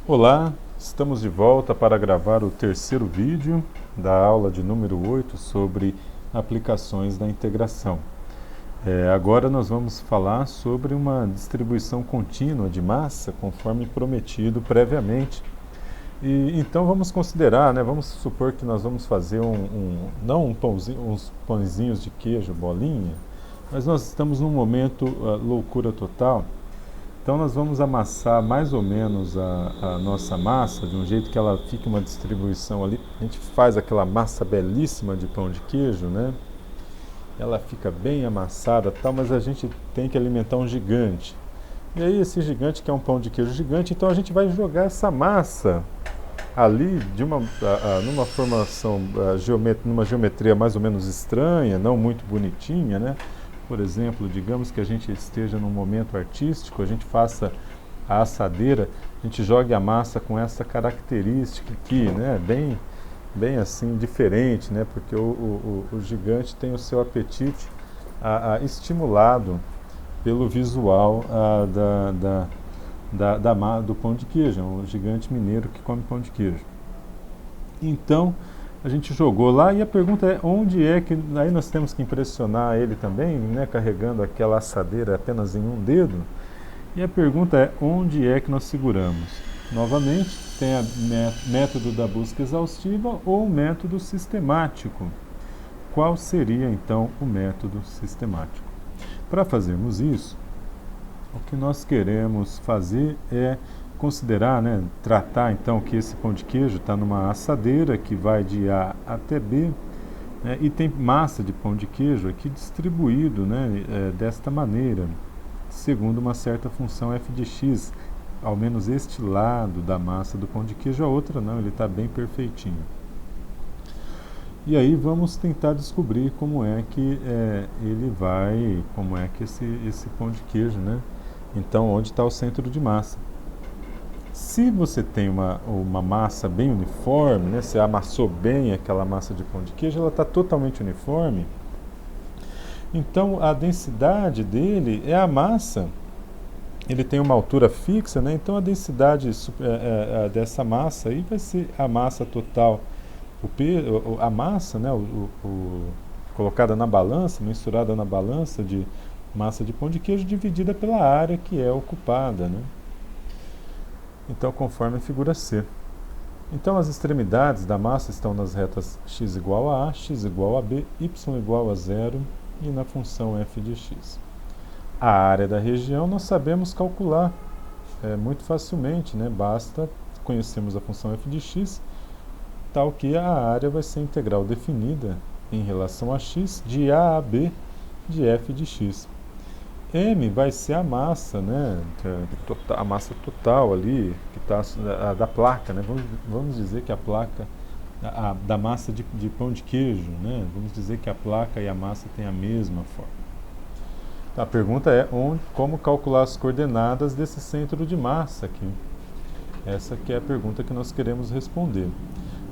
Olá, estamos de volta para gravar o terceiro vídeo da aula de número 8 sobre aplicações da integração. Agora nós vamos falar sobre uma distribuição contínua de massa, conforme prometido previamente. E então vamos considerar, vamos supor que nós vamos fazer não um pãozinho, uns pãezinhos de queijo, bolinha, mas nós estamos num momento loucura total. Então nós vamos amassar mais ou menos a nossa massa, de um jeito que ela fique uma distribuição ali. A gente faz aquela massa belíssima de pão de queijo, né? Ela fica bem amassada, tal, mas a gente tem que alimentar um gigante. E aí esse gigante que é um pão de queijo gigante, então a gente vai jogar essa massa ali numa formação, numa geometria mais ou menos estranha, não muito bonitinha, né? Por exemplo, digamos que a gente esteja num momento artístico, a gente faça a assadeira, a gente jogue a massa com essa característica aqui, né? Bem assim, diferente, né? Porque o gigante tem o seu apetite estimulado pelo visual do pão de queijo, um gigante mineiro que come pão de queijo. Então, a gente jogou lá e a pergunta é onde é que... Aí nós temos que impressionar ele também, né, carregando aquela assadeira apenas em um dedo. E a pergunta é onde é que nós seguramos. Novamente, tem o método da busca exaustiva ou o método sistemático. Qual seria, então, o método sistemático? Para fazermos isso, o que nós queremos fazer é considerar, tratar então que esse pão de queijo está numa assadeira que vai de A até B, e tem massa de pão de queijo aqui distribuído, desta maneira, segundo uma certa função f de x, ao menos este lado da massa do pão de queijo, a outra não, ele está bem perfeitinho. E aí vamos tentar descobrir como é que como é que esse pão de queijo, então onde está o centro de massa. Se você tem uma massa bem uniforme, você amassou bem aquela massa de pão de queijo, ela está totalmente uniforme, então a densidade dele é a massa, ele tem uma altura fixa, então a densidade dessa massa aí vai ser a massa total, a massa, colocada na balança, mensurada na balança de massa de pão de queijo, dividida pela área que é ocupada, Então, conforme a figura C. Então, as extremidades da massa estão nas retas x igual a A, x igual a B, y igual a 0 e na função f de x. A área da região nós sabemos calcular muito facilmente, basta conhecermos a função f de x, tal que a área vai ser integral definida em relação a x de A a B de f de x. M vai ser a massa, a massa total ali, que está da placa, Vamos dizer que a placa, da massa de pão de queijo, Vamos dizer que a placa e a massa têm a mesma forma. A pergunta é como calcular as coordenadas desse centro de massa aqui. Essa que é a pergunta que nós queremos responder.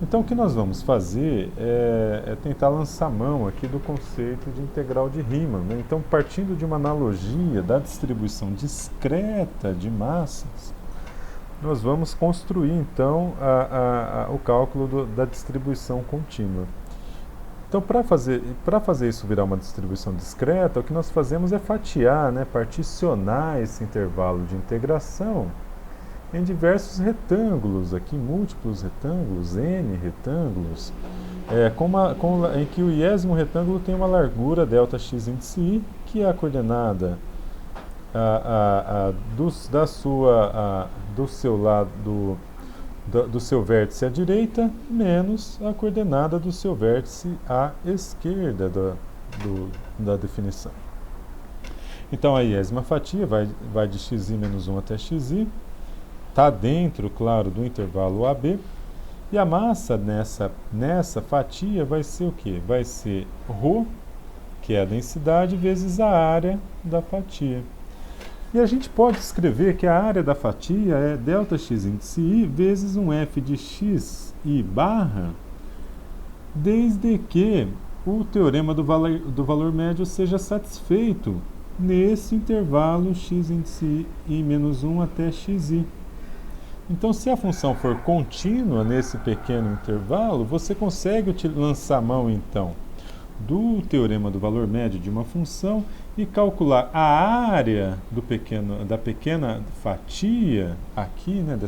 Então, o que nós vamos fazer é tentar lançar mão aqui do conceito de integral de Riemann. Então, partindo de uma analogia da distribuição discreta de massas, nós vamos construir, então, o cálculo da distribuição contínua. Então, para fazer isso virar uma distribuição discreta, o que nós fazemos é fatiar, particionar esse intervalo de integração em diversos retângulos, aqui múltiplos retângulos, n retângulos, em que o iésimo retângulo tem uma largura Δx índice i, que é a coordenada do seu vértice à direita, menos a coordenada do seu vértice à esquerda da definição. Então a iésima fatia vai de xi menos 1 até xi, está dentro, claro, do intervalo AB, e a massa nessa fatia vai ser o quê? Vai ser ρ, que é a densidade, vezes a área da fatia. E a gente pode escrever que a área da fatia é Δx índice i vezes um f de x i barra, desde que o teorema do valor médio seja satisfeito nesse intervalo x índice i menos 1 até xi. Então, se a função for contínua nesse pequeno intervalo, você consegue lançar mão, então, do teorema do valor médio de uma função e calcular a área da pequena fatia aqui, né,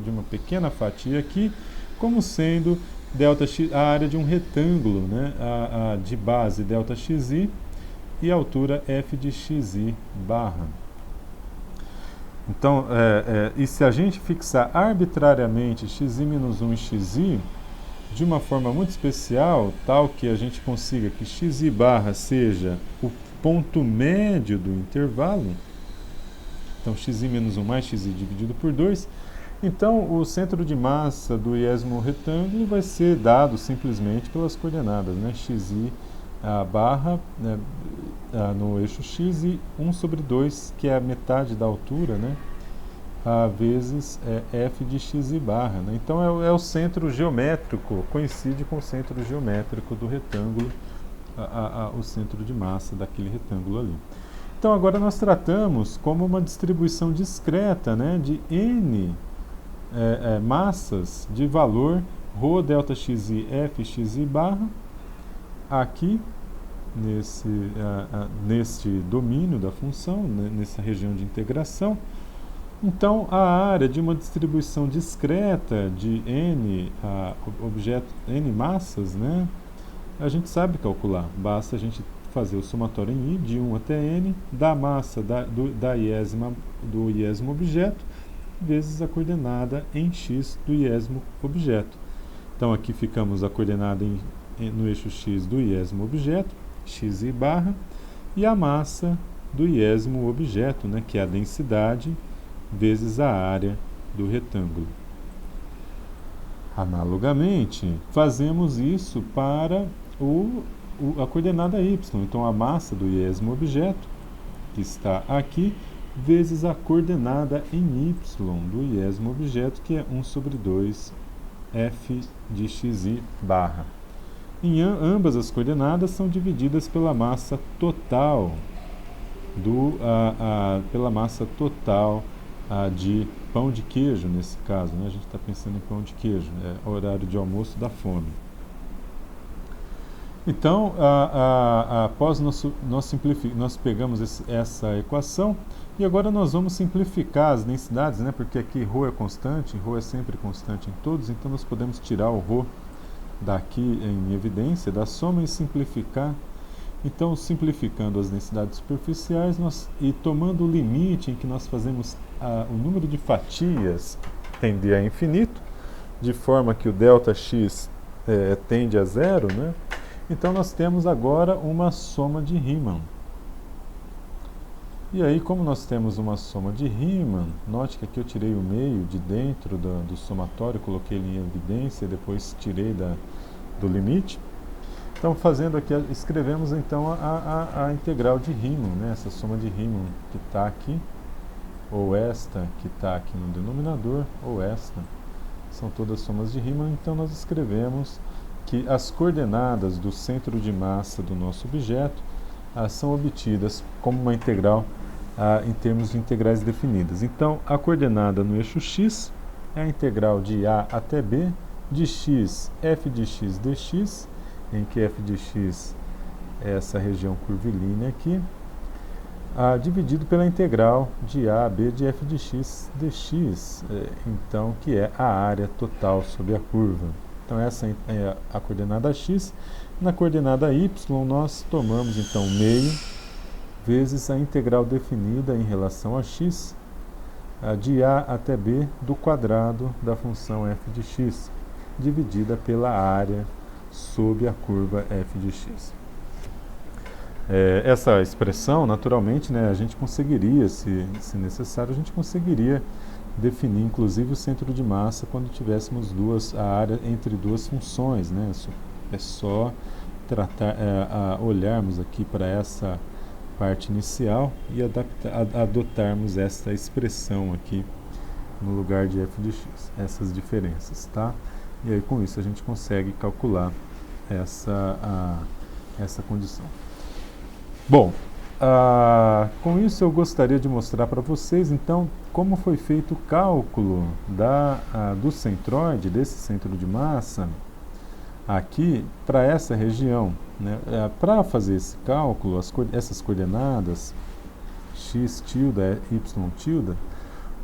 de uma pequena fatia aqui, como sendo ΔX, a área de um retângulo, né, de base ΔXi e altura f de xi barra. Então, e se a gente fixar arbitrariamente xi menos 1 e xi, de uma forma muito especial, tal que a gente consiga que xi barra seja o ponto médio do intervalo, então xi menos 1 mais xi dividido por 2, então o centro de massa do iésimo retângulo vai ser dado simplesmente pelas coordenadas, né? Xi barra, né, no eixo x e 1 sobre 2, que é a metade da altura, né, vezes f de xi barra. Né? Então é o centro geométrico, coincide com o centro geométrico do retângulo, o centro de massa daquele retângulo ali. Então agora nós tratamos como uma distribuição discreta, né, de n massas de valor ρ ΔXi f xi barra aqui neste domínio da função, né, nessa região de integração. Então, a área de uma distribuição discreta de n massas, né, a gente sabe calcular. Basta a gente fazer o somatório em i, de 1 até n, da massa do iésimo objeto, vezes a coordenada em x do iésimo objeto. Então, aqui ficamos a coordenada no eixo x do iésimo objeto, xi barra, e a massa do iésimo objeto, né, que é a densidade, vezes a área do retângulo. Analogamente, fazemos isso para a coordenada y. Então, a massa do iésimo objeto, que está aqui, vezes a coordenada em y do iésimo objeto, que é 1 sobre 2 f de xi barra. Ambas as coordenadas são divididas pela massa total de pão de queijo, nesse caso, né? A gente está pensando em pão de queijo, horário de almoço da fome. Então, após nós pegamos essa equação e agora nós vamos simplificar as densidades, né? Porque aqui ρ é constante, ρ é sempre constante em todos, então nós podemos tirar o ρ daqui em evidência da soma e simplificar. Então, simplificando as densidades superficiais e tomando o limite em que nós fazemos o número de fatias tender a infinito, de forma que o ΔX tende a zero, né? Então, nós temos agora uma soma de Riemann. E aí, como nós temos uma soma de Riemann, note que aqui eu tirei o meio de dentro do somatório, coloquei ele em evidência, depois tirei do limite. Então, fazendo aqui, escrevemos então a integral de Riemann, né? Essa soma de Riemann que está aqui, ou esta que está aqui no denominador, ou esta, são todas somas de Riemann. Então, nós escrevemos que as coordenadas do centro de massa do nosso objeto são obtidas como uma integral em termos de integrais definidas. Então, a coordenada no eixo x é a integral de a até b de x f de x dx, em que f de x é essa região curvilínea aqui, dividido pela integral de a a b de f de x dx, então, que é a área total sobre a curva. Então, essa é a coordenada x. Na coordenada y, nós tomamos, então, meio vezes a integral definida em relação a x, de a até b do quadrado da função f de x, dividida pela área sob a curva f de x. Essa expressão, naturalmente, né, a gente conseguiria, se necessário, a gente conseguiria definir, inclusive, o centro de massa quando tivéssemos a área entre duas funções, né? É só olharmos aqui para essa parte inicial e adotarmos essa expressão aqui no lugar de f de x, essas diferenças, tá? E aí, com isso, a gente consegue calcular essa condição. Bom, com isso eu gostaria de mostrar para vocês, então, como foi feito o cálculo do centroide, desse centro de massa, aqui para essa região, né? Para fazer esse cálculo, essas coordenadas x tilde, y tilde,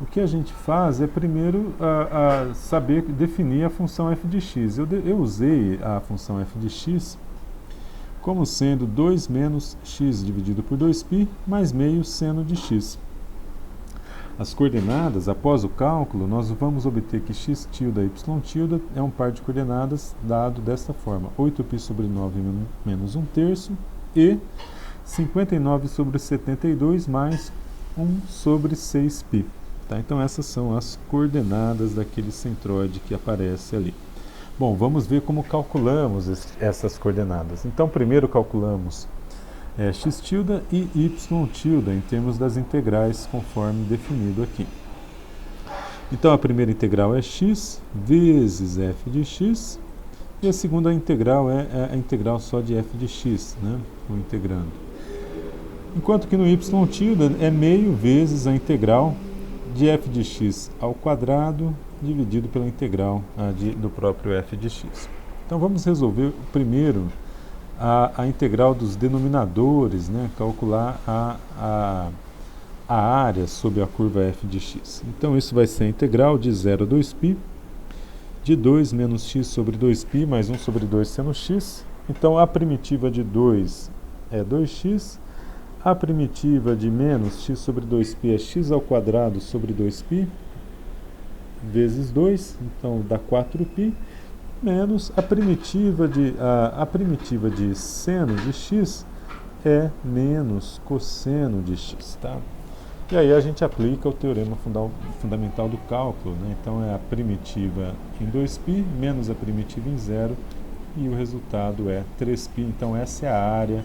o que a gente faz é primeiro saber definir a função f de x. Eu usei a função f de x como sendo 2 menos x dividido por 2π mais meio seno de x. As coordenadas, após o cálculo, nós vamos obter que x tilde e y tilde é um par de coordenadas dado desta forma: 8π sobre 9 menos 1/3 e 59 sobre 72 mais 1 sobre 6π. Tá? Então essas são as coordenadas daquele centroide que aparece ali. Bom, vamos ver como calculamos essas coordenadas. Então primeiro calculamos x tilde e y tilde em termos das integrais conforme definido aqui. Então a primeira integral é x vezes f de x e a segunda integral é a integral só de f de x, né? O integrando. Enquanto que no y tilde é meio vezes a integral de f de x ao quadrado dividido pela integral do próprio f de x. Então vamos resolver primeiro a integral dos denominadores, né? Calcular a área sobre a curva f de x. Então isso vai ser a integral de 0 a 2π de 2 menos x sobre 2π mais 1 sobre 2 seno x. Então a primitiva de 2 é 2x, a primitiva de menos x sobre 2π é x ao quadrado sobre 2π vezes 2, então dá 4π, menos a primitiva de seno de x é menos cosseno de x, tá? E aí a gente aplica o teorema fundamental do cálculo, né? Então é a primitiva em 2π menos a primitiva em 0 e o resultado é 3π. Então essa é a área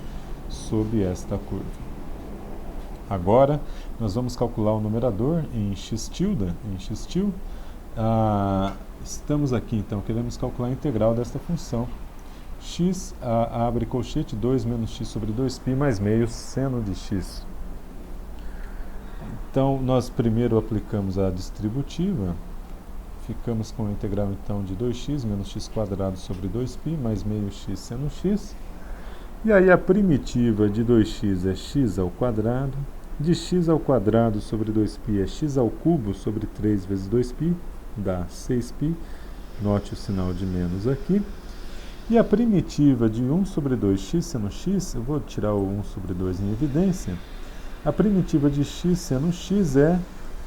sob esta curva. Agora nós vamos calcular o numerador em x tilde. Estamos aqui, então, queremos calcular a integral desta função. X, abre colchete, 2 menos x sobre 2π mais meio seno de x. Então, nós primeiro aplicamos a distributiva. Ficamos com a integral, então, de 2x menos x quadrado sobre 2π mais meio x seno x. E aí a primitiva de 2x é x ao quadrado. De x ao quadrado sobre 2π é x ao cubo sobre 3 vezes 2π. Dá 6π, note o sinal de menos aqui. E a primitiva de 1 sobre 2x seno x, eu vou tirar o 1 sobre 2 em evidência. A primitiva de x seno x é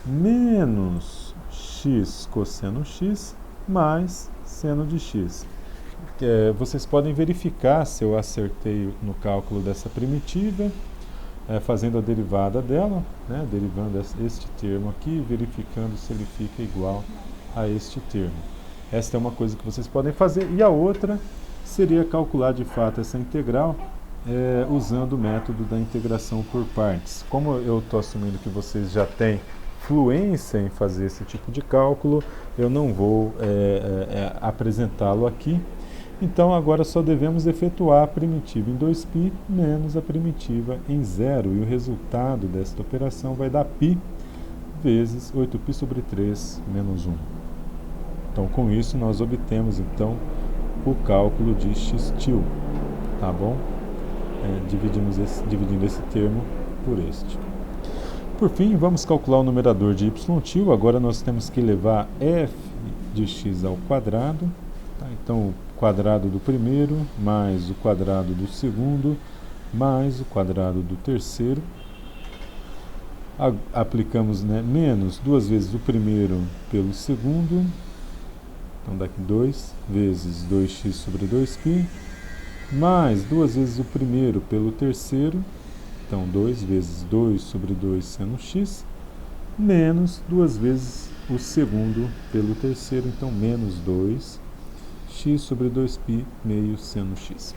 menos x cosseno x mais seno de x. Vocês podem verificar se eu acertei no cálculo dessa primitiva, fazendo a derivada dela, né, derivando este termo aqui, verificando se ele fica igual a este termo. Esta é uma coisa que vocês podem fazer, e a outra seria calcular de fato essa integral usando o método da integração por partes. Como eu estou assumindo que vocês já têm fluência em fazer esse tipo de cálculo, eu não vou apresentá-lo aqui. Então agora só devemos efetuar a primitiva em 2π menos a primitiva em 0, e o resultado desta operação vai dar π vezes 8π sobre 3 menos 1. Então com isso nós obtemos então o cálculo de x tilde, tá bom? Dividindo esse termo por este. Por fim, vamos calcular o numerador de y tilde. Agora nós temos que levar f de x ao quadrado. Tá? Então o quadrado do primeiro mais o quadrado do segundo mais o quadrado do terceiro. Aplicamos, né, menos 2 vezes o primeiro pelo segundo. Então daqui 2 vezes 2x sobre 2π, mais 2 vezes o primeiro pelo terceiro, então 2 vezes 2 sobre 2 seno x, menos 2 vezes o segundo pelo terceiro, então menos 2, x sobre 2π meio seno x.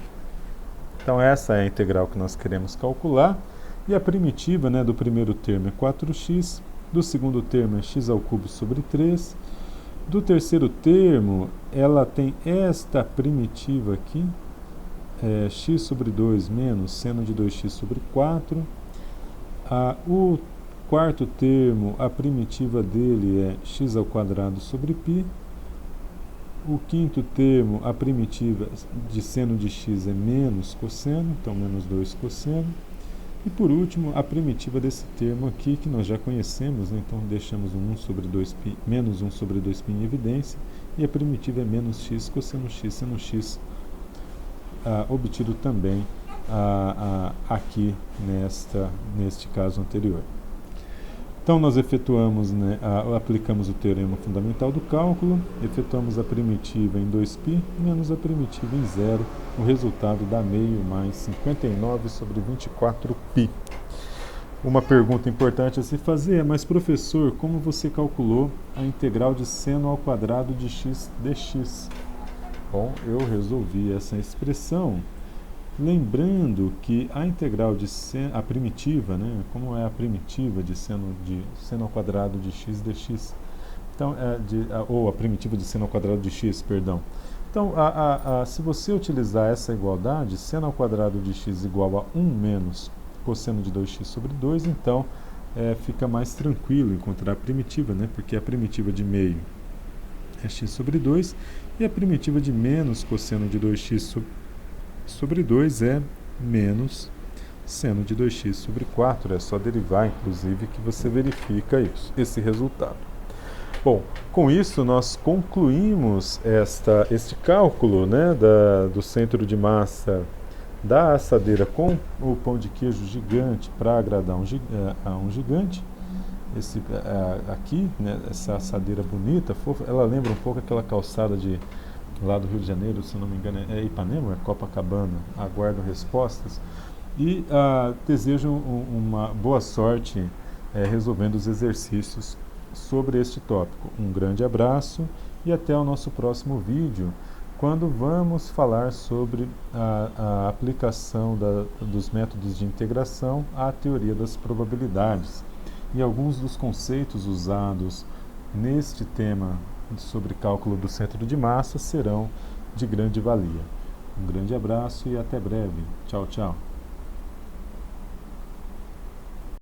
Então essa é a integral que nós queremos calcular, e a primitiva, né, do primeiro termo é 4x, do segundo termo é x ao cubo sobre 3, do terceiro termo, ela tem esta primitiva aqui, x sobre 2 menos seno de 2x sobre 4, O quarto termo, a primitiva dele é x² sobre π. O quinto termo, a primitiva de seno de x é menos cosseno, então menos 2 cosseno. E por último, a primitiva desse termo aqui, que nós já conhecemos, né? Então deixamos um 1 sobre 2π, menos 1 sobre 2π em evidência, e a primitiva é menos x cosseno x seno x, obtido também aqui neste caso anterior. Então nós efetuamos, né, aplicamos o teorema fundamental do cálculo, efetuamos a primitiva em 2π menos a primitiva em 0, o resultado dá meio mais 59 sobre 24π. Uma pergunta importante a se fazer é: mas professor, como você calculou a integral de seno ao quadrado de x dx? Bom, eu resolvi essa expressão lembrando que a integral de seno, a primitiva, né, como é a primitiva de seno ao quadrado de x dx, então, ou a primitiva de seno ao quadrado de x, perdão. Então, se você utilizar essa igualdade, seno ao quadrado de x igual a 1 menos cosseno de 2x sobre 2, então fica mais tranquilo encontrar a primitiva, né, porque a primitiva de meio é x sobre 2 e a primitiva de menos cosseno de 2x sobre 2 é menos seno de 2x sobre 4. É só derivar, inclusive, que você verifica esse resultado. Bom, com isso nós concluímos este cálculo, né, do centro de massa da assadeira com o pão de queijo gigante para agradar a um gigante. Aqui, né, essa assadeira bonita, fofa, ela lembra um pouco aquela calçada lá do Rio de Janeiro, se não me engano é Ipanema, é Copacabana. Aguardo respostas e desejo uma boa sorte resolvendo os exercícios sobre este tópico. Um grande abraço e até o nosso próximo vídeo, quando vamos falar sobre a aplicação dos métodos de integração à teoria das probabilidades e alguns dos conceitos usados neste tema sobre cálculo do centro de massa serão de grande valia. Um grande abraço e até breve. Tchau, tchau.